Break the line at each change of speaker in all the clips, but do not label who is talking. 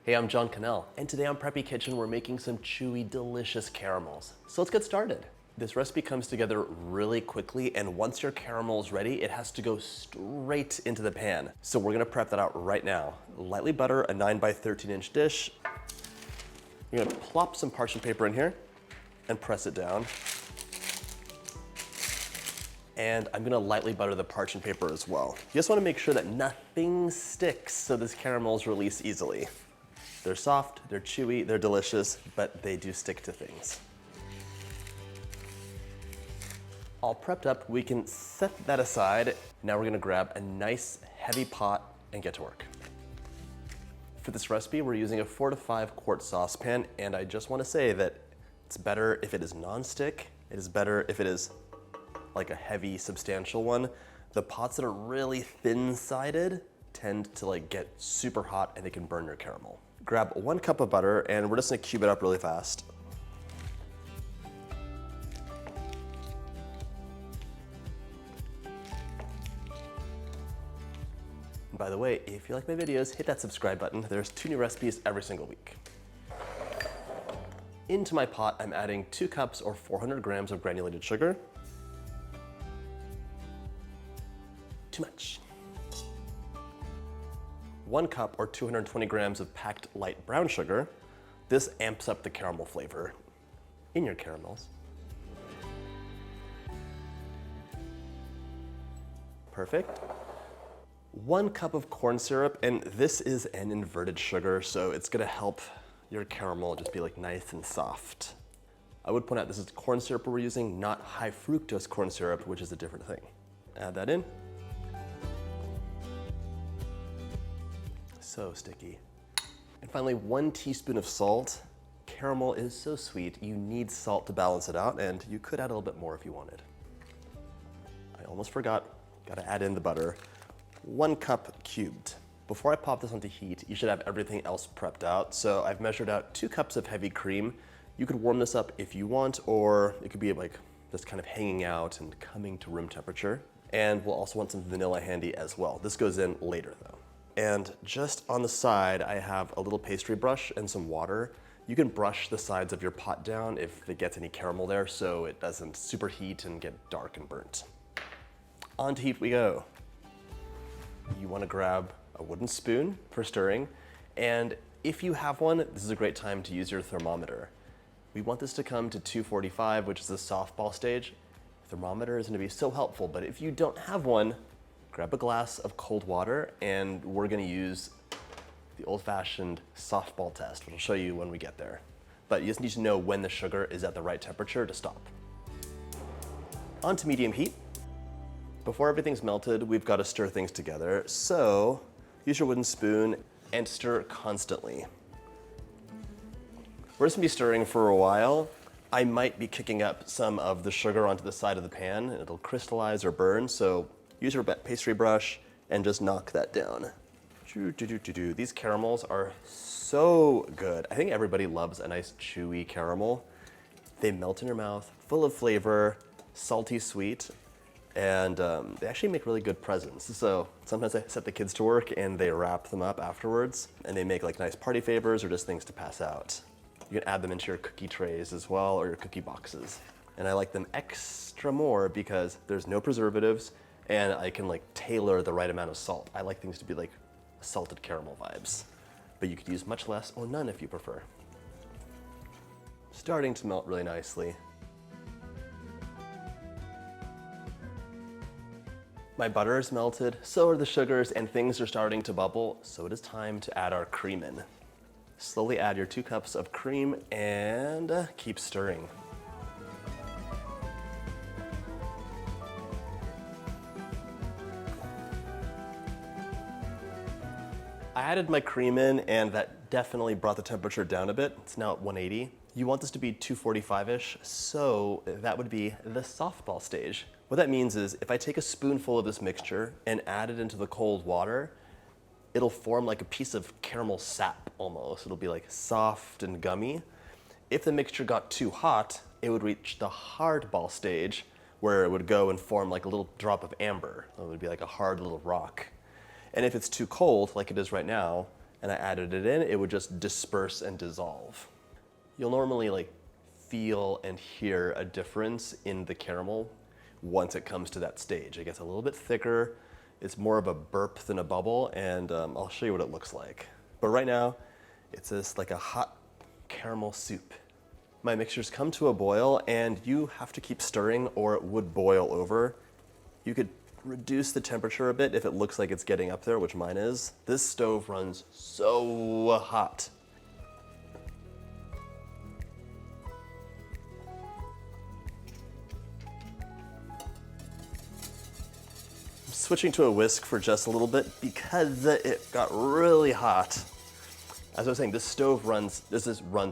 Hey, I'm John Cannell, and today on Preppy Kitchen we're making some chewy, delicious caramels. So let's get started. This recipe comes together really quickly, and once your caramel is ready, it has to go straight into the pan. So we're gonna prep that out right now. Lightly butter a 9 by 13 inch dish. You're gonna plop some parchment paper in here and press it down. And I'm gonna lightly butter the parchment paper as well. You just wanna make sure that nothing sticks so this caramels release easily. They're soft, they're chewy, they're delicious, but they do stick to things. All prepped up, we can set that aside. Now we're gonna grab a nice heavy pot and get to work. For this recipe, we're using a 4 to 5 quart saucepan, and I just wanna say that it's better if it is non-stick. It is better if it is like a heavy, substantial one. The pots that are really thin-sided tend to like get super hot and they can burn your caramel. Grab 1 cup of butter and we're just gonna cube it up really fast. And by the way, if you like my videos, hit that subscribe button. There's 2 new recipes every single week. Into my pot, I'm adding 2 cups or 400 grams of granulated sugar. Too much. 1 cup or 220 grams of packed light brown sugar. This amps up the caramel flavor in your caramels. Perfect. 1 cup of corn syrup, and this is an inverted sugar, so it's gonna help your caramel just be like nice and soft. I would point out this is corn syrup we're using, not high fructose corn syrup, which is a different thing. Add that in. So sticky. And finally, 1 teaspoon of salt. Caramel is so sweet, you need salt to balance it out, and you could add a little bit more if you wanted. I almost forgot, gotta add in the butter. 1 cup cubed. Before I pop this onto heat, you should have everything else prepped out. So I've measured out 2 cups of heavy cream. You could warm this up if you want, or it could be like just kind of hanging out and coming to room temperature. And we'll also want some vanilla handy as well. This goes in later though. And just on the side, I have a little pastry brush and some water. You can brush the sides of your pot down if it gets any caramel there so it doesn't superheat and get dark and burnt. On to heat we go. You wanna grab a wooden spoon for stirring, and if you have one, this is a great time to use your thermometer. We want this to come to 245, which is the softball stage. Thermometer is gonna be so helpful, but if you don't have one, grab a glass of cold water, and we're gonna use the old-fashioned softball test, which I'll show you when we get there. But you just need to know when the sugar is at the right temperature to stop. On to medium heat. Before everything's melted, we've got to stir things together. So use your wooden spoon and stir constantly. We're just gonna be stirring for a while. I might be kicking up some of the sugar onto the side of the pan. It'll crystallize or burn, so use your pastry brush and just knock that down. These caramels are so good. I think everybody loves a nice chewy caramel. They melt in your mouth, full of flavor, salty sweet, and they actually make really good presents. So sometimes I set the kids to work and they wrap them up afterwards, and they make like nice party favors or just things to pass out. You can add them into your cookie trays as well, or your cookie boxes. And I like them extra more because there's no preservatives, and I can like tailor the right amount of salt. I like things to be like salted caramel vibes, but you could use much less or none if you prefer. Starting to melt really nicely. My butter is melted, so are the sugars, and things are starting to bubble, so it is time to add our cream in. Slowly add your 2 cups of cream and keep stirring. I added my cream in, and that definitely brought the temperature down a bit. It's now at 180. You want this to be 245-ish, so that would be the softball stage. What that means is if I take a spoonful of this mixture and add it into the cold water, it'll form like a piece of caramel sap almost. It'll be like soft and gummy. If the mixture got too hot, it would reach the hardball stage where it would go and form like a little drop of amber. It would be like a hard little rock. And if it's too cold, like it is right now, and I added it in, it would just disperse and dissolve. You'll normally like feel and hear a difference in the caramel once it comes to that stage. It gets a little bit thicker, it's more of a burp than a bubble, and I'll show you what it looks like. But right now, it's just like a hot caramel soup. My mixtures come to a boil and you have to keep stirring or it would boil over. You could reduce the temperature a bit if it looks like it's getting up there, which mine is. This stove runs so hot. I'm switching to a whisk for just a little bit because it got really hot. As I was saying, this stove runs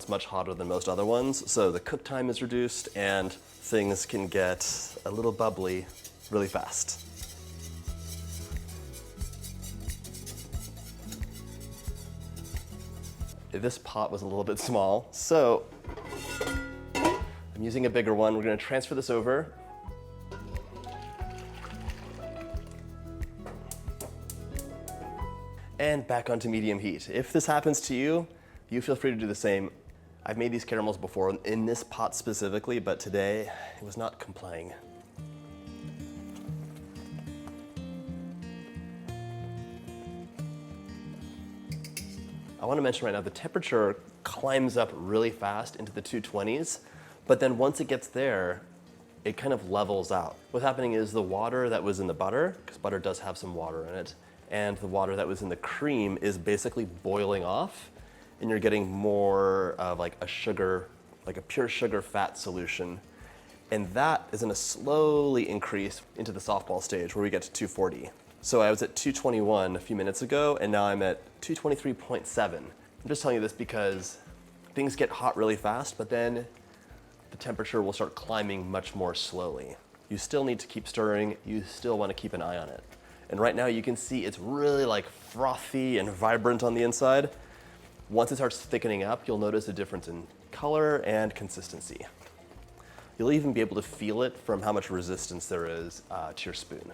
much hotter than most other ones, so the cook time is reduced and things can get a little bubbly really fast. This pot was a little bit small, so I'm using a bigger one. We're gonna transfer this over. And back onto medium heat. If this happens to you, you feel free to do the same. I've made these caramels before in this pot specifically, but today it was not complying. I want to mention right now, the temperature climbs up really fast into the 220s, but then once it gets there, it kind of levels out. What's happening is the water that was in the butter, because butter does have some water in it, and the water that was in the cream is basically boiling off, and you're getting more of like a sugar, like a pure sugar fat solution. And that is gonna slowly increase into the softball stage where we get to 240. So I was at 221 a few minutes ago, and now I'm at 223.7. I'm just telling you this because things get hot really fast, but then the temperature will start climbing much more slowly. You still need to keep stirring, you still wanna keep an eye on it. And right now you can see it's really like frothy and vibrant on the inside. Once it starts thickening up, you'll notice a difference in color and consistency. You'll even be able to feel it from how much resistance there is to your spoon.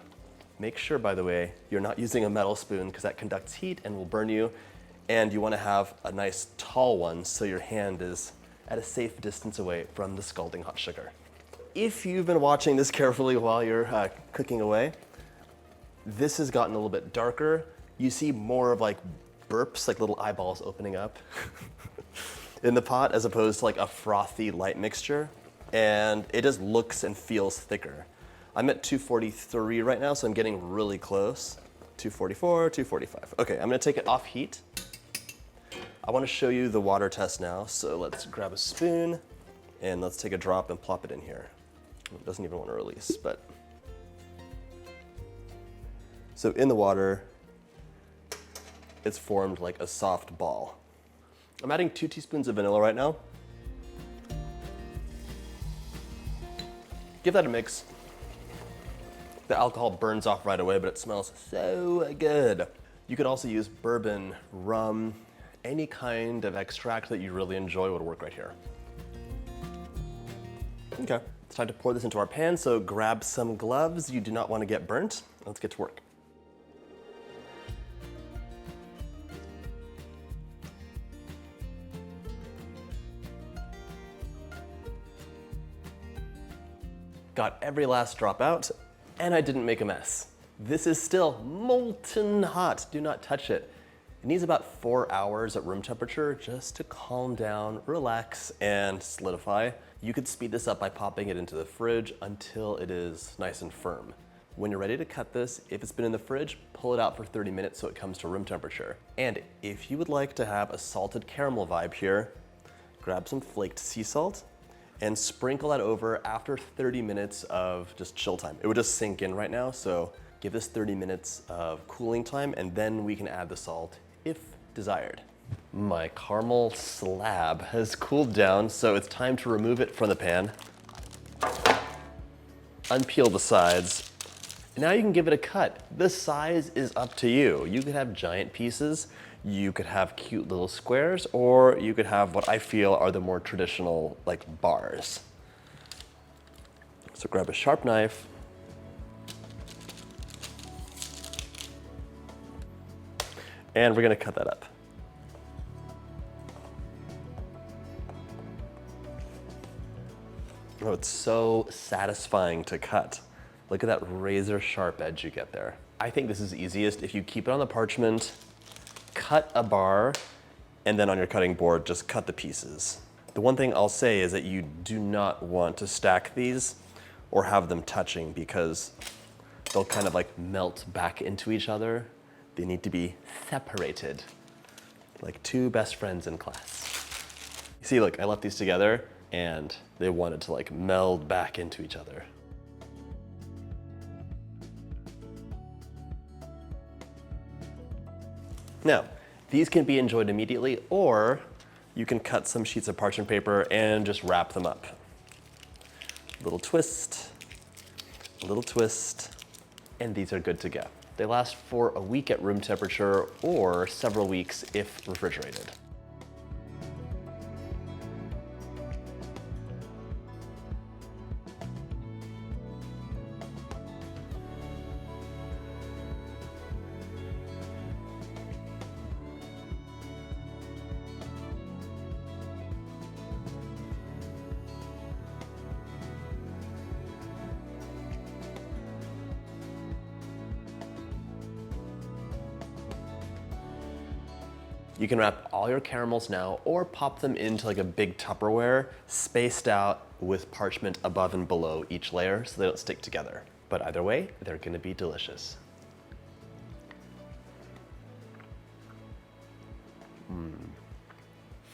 Make sure, by the way, you're not using a metal spoon because that conducts heat and will burn you. And you want to have a nice tall one so your hand is at a safe distance away from the scalding hot sugar. If you've been watching this carefully while you're cooking away, this has gotten a little bit darker. You see more of like burps, like little eyeballs opening up in the pot as opposed to like a frothy light mixture. And it just looks and feels thicker. I'm at 243 right now, so I'm getting really close. 244, 245. Okay, I'm gonna take it off heat. I wanna show you the water test now, so let's grab a spoon and let's take a drop and plop it in here. It doesn't even wanna release, but. So in the water, it's formed like a soft ball. I'm adding 2 teaspoons of vanilla right now. Give that a mix. The alcohol burns off right away, but it smells so good. You could also use bourbon, rum, any kind of extract that you really enjoy would work right here. Okay, it's time to pour this into our pan, so grab some gloves. You do not want to get burnt. Let's get to work. Got every last drop out, and I didn't make a mess. This is still molten hot. Do not touch it. It needs about 4 hours at room temperature just to calm down, relax, and solidify. You could speed this up by popping it into the fridge until it is nice and firm. When you're ready to cut this, if it's been in the fridge, pull it out for 30 minutes so it comes to room temperature. And if you would like to have a salted caramel vibe here, grab some flaked sea salt and sprinkle that over after 30 minutes of just chill time. It would just sink in right now, so give this 30 minutes of cooling time and then we can add the salt if desired. My caramel slab has cooled down, so it's time to remove it from the pan. Unpeel the sides. Now you can give it a cut. The size is up to you. You could have giant pieces, you could have cute little squares, or you could have what I feel are the more traditional like bars. So grab a sharp knife. And we're gonna cut that up. Oh, it's so satisfying to cut. Look at that razor sharp edge you get there. I think this is easiest if you keep it on the parchment, cut a bar, and then on your cutting board, just cut the pieces. The one thing I'll say is that you do not want to stack these or have them touching because they'll kind of like melt back into each other. They need to be separated, like two best friends in class. You see, look, I left these together and they wanted to like meld back into each other. Now, these can be enjoyed immediately, or you can cut some sheets of parchment paper and just wrap them up. A little twist, and these are good to go. They last for a week at room temperature or several weeks if refrigerated. You can wrap all your caramels now or pop them into like a big Tupperware spaced out with parchment above and below each layer so they don't stick together. But either way, they're gonna be delicious.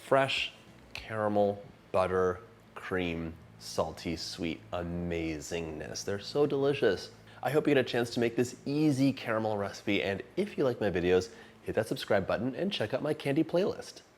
Fresh caramel, butter, cream, salty, sweet amazingness. They're so delicious. I hope you get a chance to make this easy caramel recipe, and if you like my videos, hit that subscribe button and check out my candy playlist.